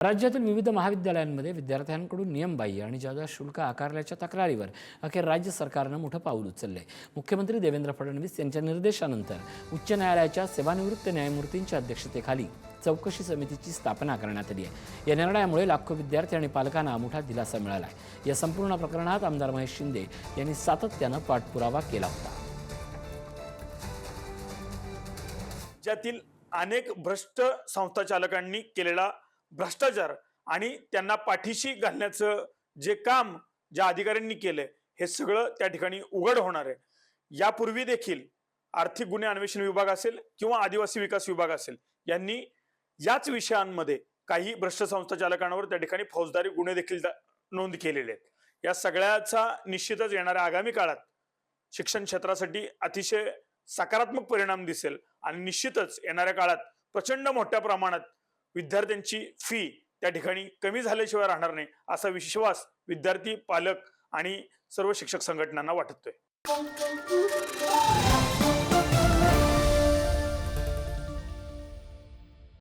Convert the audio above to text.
राज्यातील विविध महाविद्यालयांमध्ये विद्यार्थ्यांकडून नियमबाह्य आणि जादा शुल्क आकारल्याच्या तक्रारीवर अखेर राज्य सरकारनं मोठं पाऊल उचललंय। मुख्यमंत्री देवेंद्र फडणवीस यांच्या निर्देशानंतर उच्च न्यायालयाच्या सेवानिवृत्त न्यायमूर्तींच्या अध्यक्षतेखाली चौकशी समितीची स्थापना करण्यात आली आहे। या निर्णयामुळे लाखो विद्यार्थी आणि पालकांना मोठा दिलासा मिळाला आहे। या संपूर्ण प्रकरणात आमदार महेश शिंदे यांनी सातत्यानं पाठपुरावा केला होता। राज्यातील अनेक भ्रष्ट संस्था चालकांनी केलेला भ्रष्टाचार आणि त्यांना पाठीशी घालण्याचं जे काम ज्या अधिकाऱ्यांनी केले हे सगळं त्या ठिकाणी उघड होणार आहे। यापूर्वी देखील आर्थिक गुन्हे अन्वेषण विभाग असेल किंवा आदिवासी विकास विभाग असेल यांनी याच विषयांमध्ये काही भ्रष्ट संस्था चालकांवर त्या ठिकाणी फौजदारी गुन्हे देखील नोंद केलेले आहेत। या सगळ्याचा निश्चितच येणाऱ्या आगामी काळात शिक्षण क्षेत्रासाठी अतिशय सकारात्मक परिणाम दिसेल आणि निश्चितच येणाऱ्या काळात प्रचंड मोठ्या प्रमाणात विद्यार्थ्यांची फी त्या ठिकाणी कमी झाल्याशिवाय राहणार नाही असा विश्वास विद्यार्थी, पालक आणि सर्व शिक्षक संघटनांना वाटतोय।